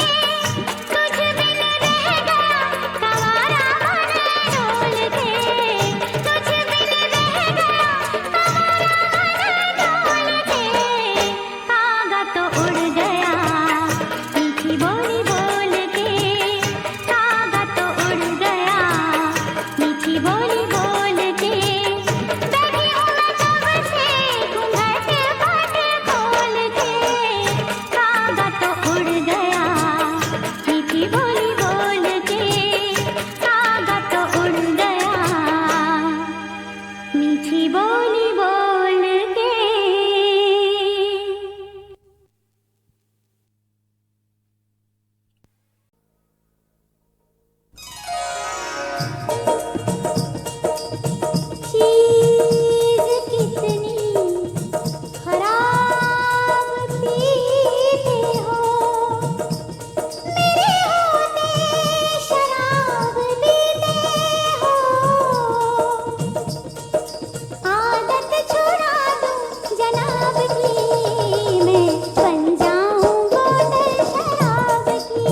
तुझ बिन रह गया कंवारा मन डोल के, तुझ बिन रह गया कंवारा मन डोल के, कागा तो उड़ गया मीठी बोली बोल के, कागा तो उड़ गया मीठी बोली बोल के। बैठी हूँ मैं कब से घूंघट पट खोल के, कागा तो उड़ गया मीठी बोली बोल के, कागा तो उड़ गया मीठी बोली बोल के। चीज़ कितनी खराब पीते हो, मेरे होते शराब पीते हो। आदत छुड़ा दूं जनाब की, मैं बन जाऊं बोतल शराब की,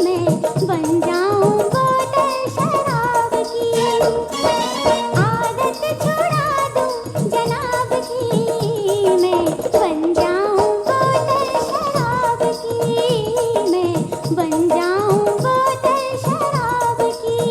मैं बन जाऊं बोतल शराब की। आदत छुड़ा दूं जनाब की, मैं बन जाऊं बोतल शराब की, मैं बन जाऊं बोतल शराब की।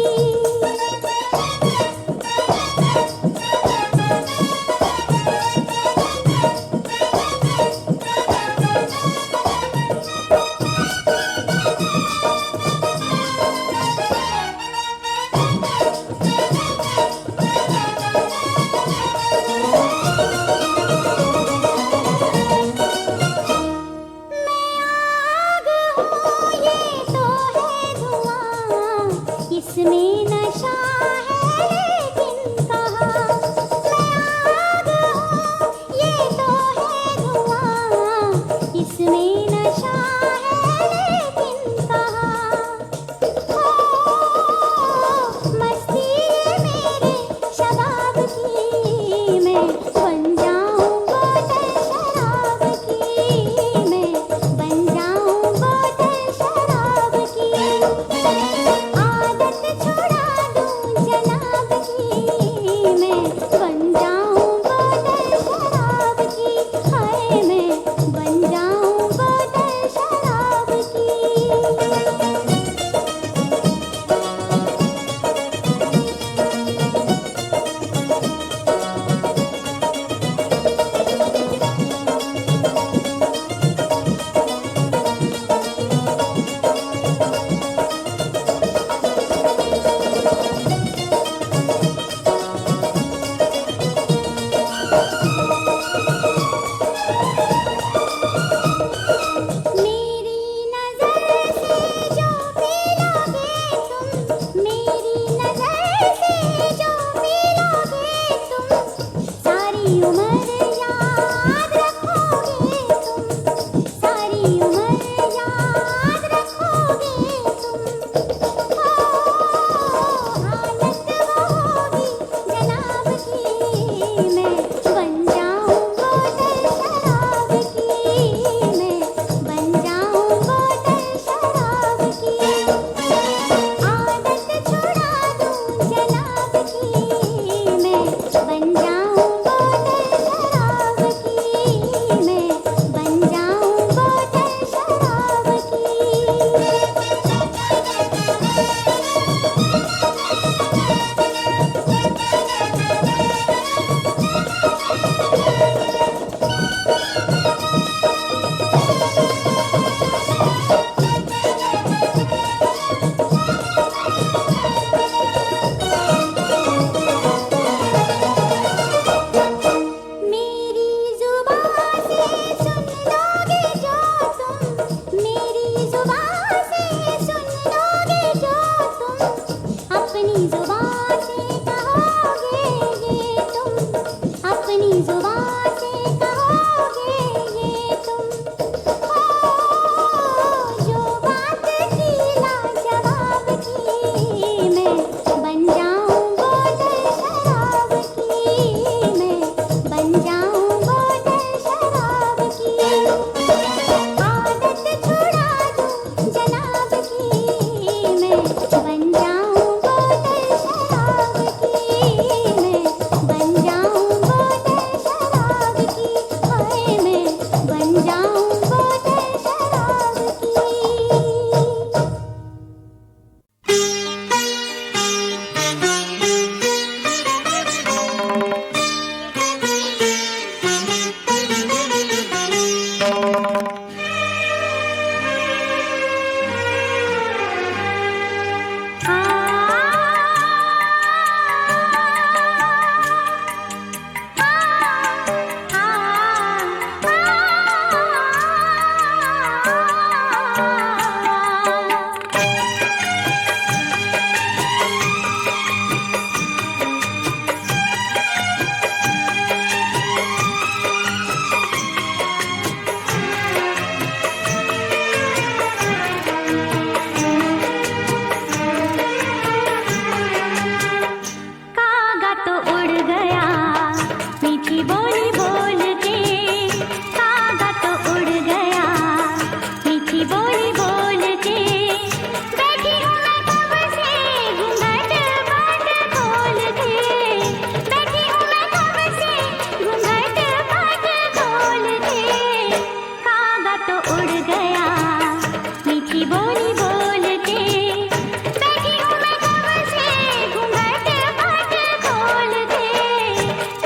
तो उड़ गया मीठी बोली बोल के, कागा तो उड़ गया मीठी बोली बोल के। बैठी हूँ मैं कब से घूंघट बाट खोल के, बैठी हूँ मैं कब से घूंघट बाट खोल के। कागा तो उड़ गया मीठी बोली बोल के, बैठी हूँ मैं कब से घूंघट बाट खोल के।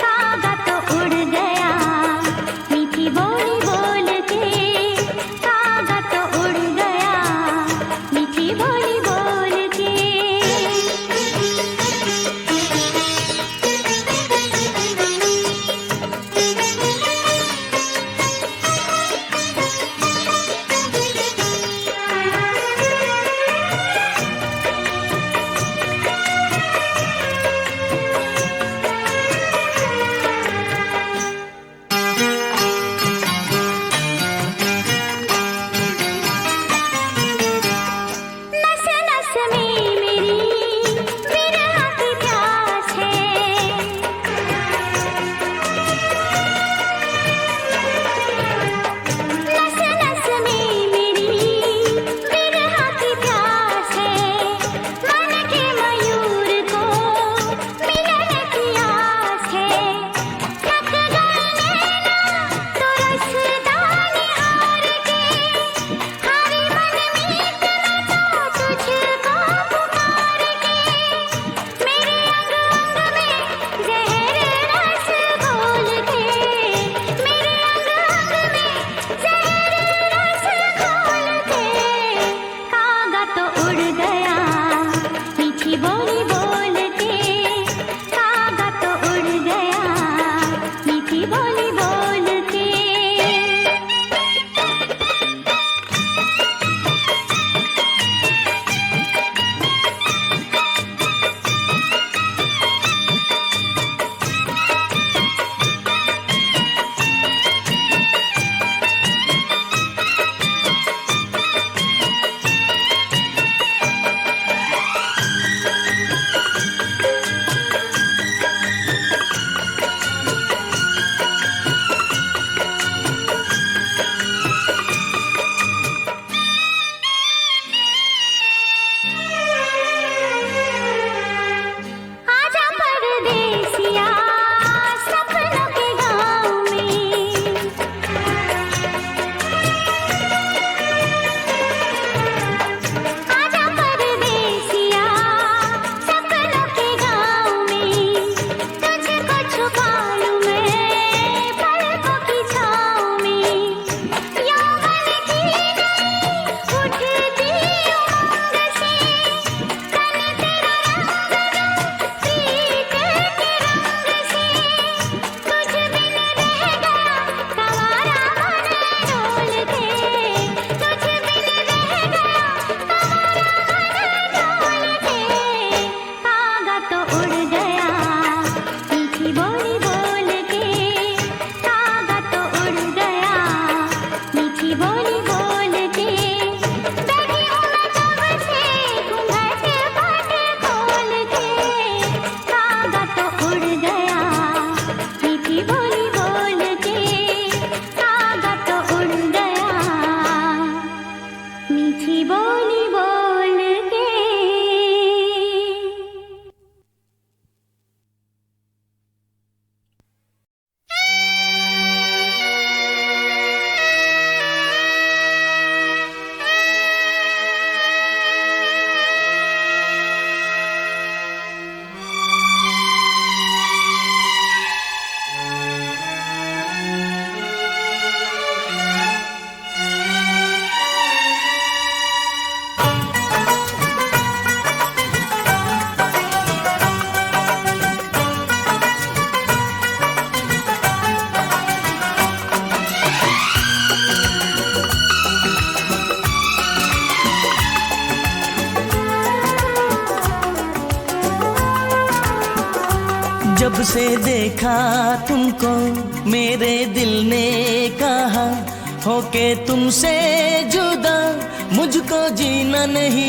कागा तो उड़ गया मीठी बोली बोल के, कागा तो उड़ गया मीठी बोली बोल के। नस नस में मेरी विरह की प्यास है, नस नस में मेरी विरह की प्यास है। मन के मयूर को मिलन की आस है, थक गए नैना तो रसदानी हार के। हारी मन मीत मैं तो तुझको पुकार के, मेरे अंग अंग में जहर रस घोल के, मेरे अंग अंग में जहर रस घोल के। कागा तो उड़ गया मीठी बोली बोल के, कागा तो उड़ गया मीठी बोली बोल के। आजा परदेसिया सपनों के गाँव में, आजा परदेसिया सपनों के गाँव में। तुझको छुपा लूँ मैं पलकों की छाँव में, यौवन की नई उठती उमंग से, तन तेरा रंग प्रीत के रंग से। तुझ बिन रह गया कंवारा मन डोल के, तुझ बिन रह गया कंवारा मन डोल के। कागा तो उड़ गया मीठी बोली बोल के, कागा तो उड़ गया मीठी बोली बोल के। बैठी हूँ मैं कब से घूंघट बाट खोल के, कागा तो उड़ गया मीठी बोली बोल के, कागा तो उड़ गया मीठी बोली बोल के। जब से देखा तुमको मेरे दिल ने कहा होके तुमसे जुदा मुझको जीना नहीं।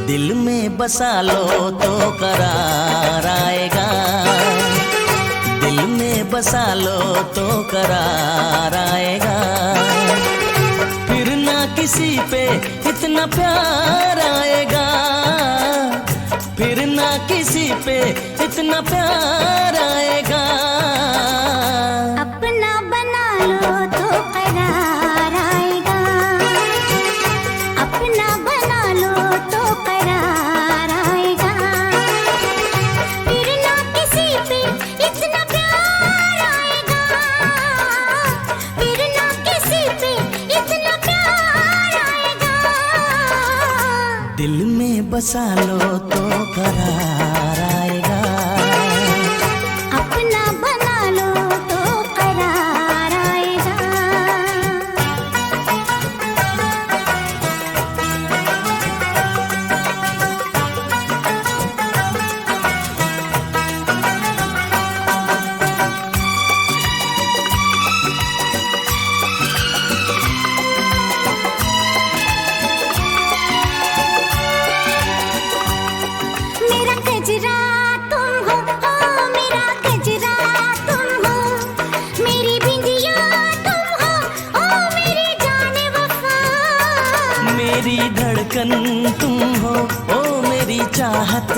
दिल में बसा लो तो करार बसा लो तो करार आएगा, फिर ना किसी पे इतना प्यार आएगा, फिर ना किसी पे इतना प्यार आएगा। अपना बना लो तो करार आएगा, अपना बना लो तो करार आएगा, फिर ना किसी पे इतना प्यार आएगा, फिर ना किसी पे इतना प्यार आएगा। दिल में बसा लो तो करार आएगा, अपना बना लो तो करार आएगा। मेरा गजरा तुम हो, ओ मेरा गजरा तुम हो, मेरी बिंदिया तुम हो, ओ मेरी जाने वफा। मेरी धड़कन तुम हो, ओ मेरी चाहत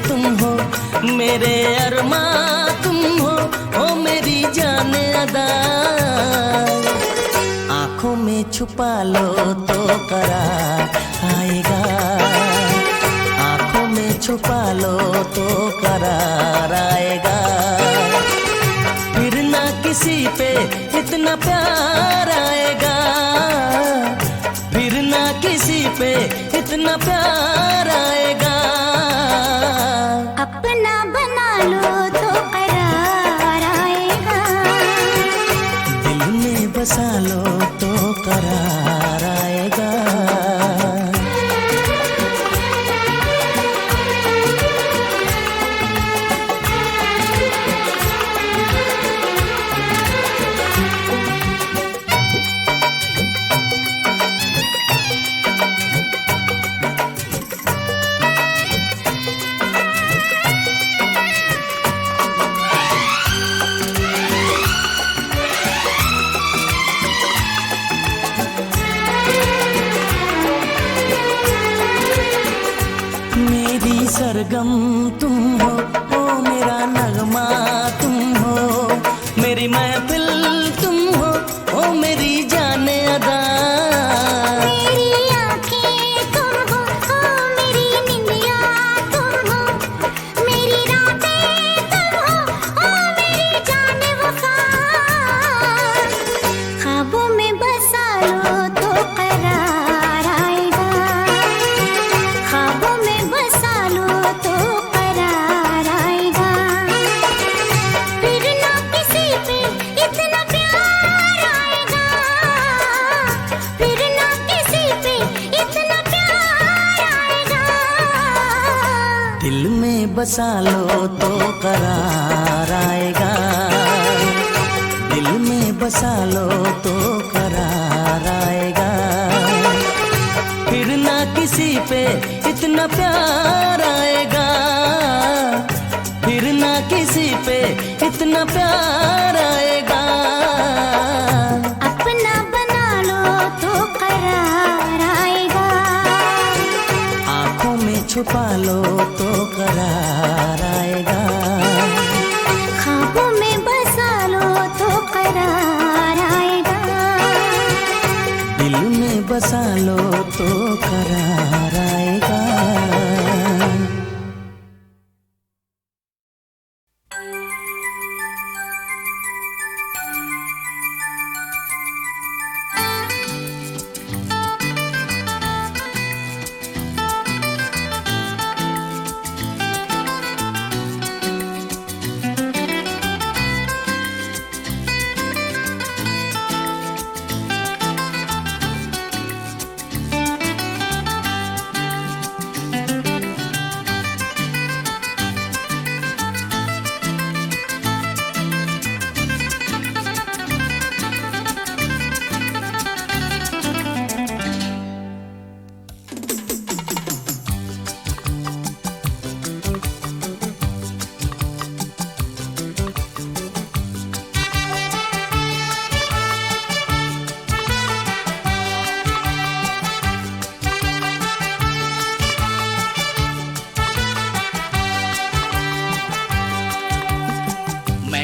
तुम हो, मेरे अरमा तुम हो, ओ मेरी जान अदा। आंखों में छुपा लो तो करार आएगा, आंखों में छुपा लो तो करार आएगा, फिर ना किसी पे इतना प्यार आएगा, फिर ना किसी पे इतना प्यार आएगा। अपना बना लो तो करार आएगा, दिल में बसा लो तो करार आएगा। मेरी सरगम तुम हो, ओ मेरा नगमा तुम हो, मेरी महफिल तुम हो, ओ मेरी जाने अदा। मेरी आँखें तुम हो, ओ मेरी निंदिया तुम हो, मेरी रातें तुम हो, ओ मेरी जाने वफा। ख्वाबों में बसा लो तो करार आएगा, ख्वाबों में बसा लो तो करार आएगा, फिर ना किसी पे इतना प्यार आएगा, फिर ना किसी पे इतना प्यार आएगा। दिल में बसा लो तो करार आएगा, दिल में बसा लो तो करार आएगा, फिर ना किसी पे इतना प्यार आएगा, फिर ना किसी पे इतना प्यार आएगा। अपना बना लो तो करार आएगा, आंखों में छुपा लो तो करार आएगा, ख्वाबों में बसा लो तो करार आएगा, दिल में बसा लो तो करार आएगा।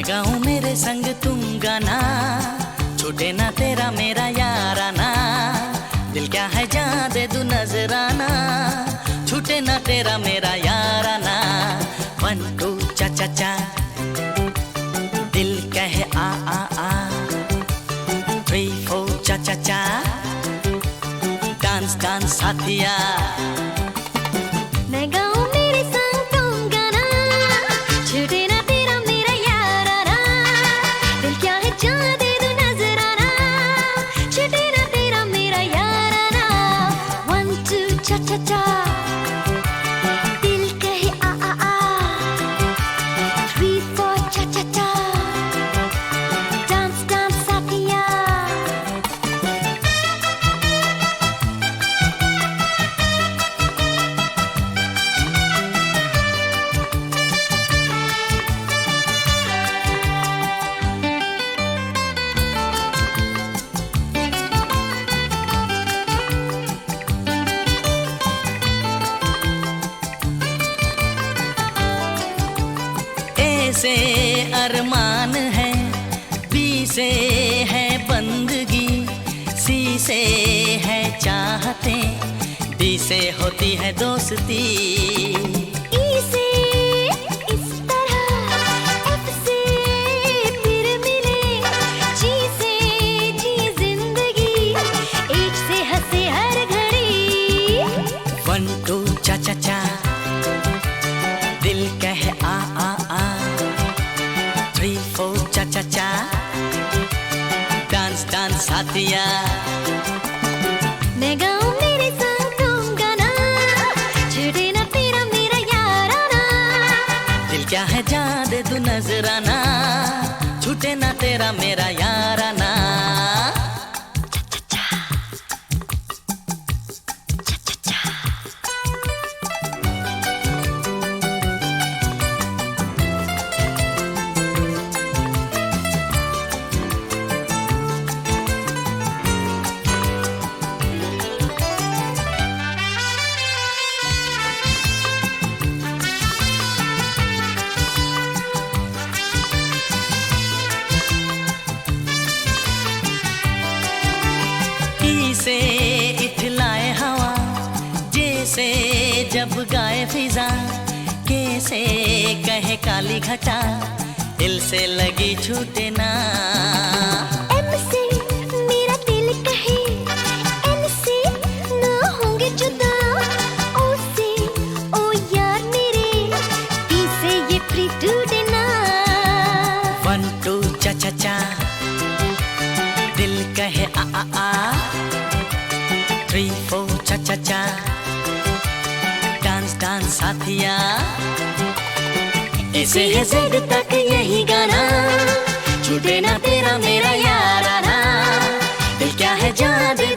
गाऊं मेरे संग तुम गाना, छूटे ना तेरा मेरा याराना, दिल क्या है जान दे दूं नजराना, छूटे ना तेरा मेरा याराना। 1 2 चा चा चा, दिल कहे आ आ आ, 3 4 चा चा चा, डांस डांस साथिया। मैं गाऊं मेरे संग तुम गाना, छूटे ना तेरा मेरा याराना, दिल क्या है जान दे दूं नजराना, छूटे ना तेरा मेरा याराना। 1 2 चा चा चा, दिल कहे आ आ आ, 3 4 चा चा चा, डांस डांस साथिया। से अरमान है, बी से है बंदगी, सी से है चाहते, डी से होती है दोस्ती, ई से इस तरह, एफ से फिर मिले, जी से जी जिंदगी, एच से हंसे हर घड़ी। 1 2 चा चा चा, दिल कहे आ आ आ, 3 4 चा चा चा, डांस डांस साथिया। मैं गाऊं मेरे संग तुम गाना, छूटे ना तेरा मेरा याराना, दिल क्या है जान दे दूं नजराना, छूटे ना तेरा मेरा याराना। से इठलाए हवा, जैसे जब गाए फिजा, कैसे कहे काली घटा, दिल से लगी छूटे ना। एम से मेरा दिल कहे, एन से ना होंगे जुदा, ओ से ओ यार मेरे, टी से ये प्री टूटे ना। 1 2 चा चा चा, दिल कहे आ आ आ, 3 4 चा चा चा, डांस डांस साथिया। ऐसे है जेड तक यही गाना, छूटे ना तेरा मेरा याराना, दिल क्या है जान दे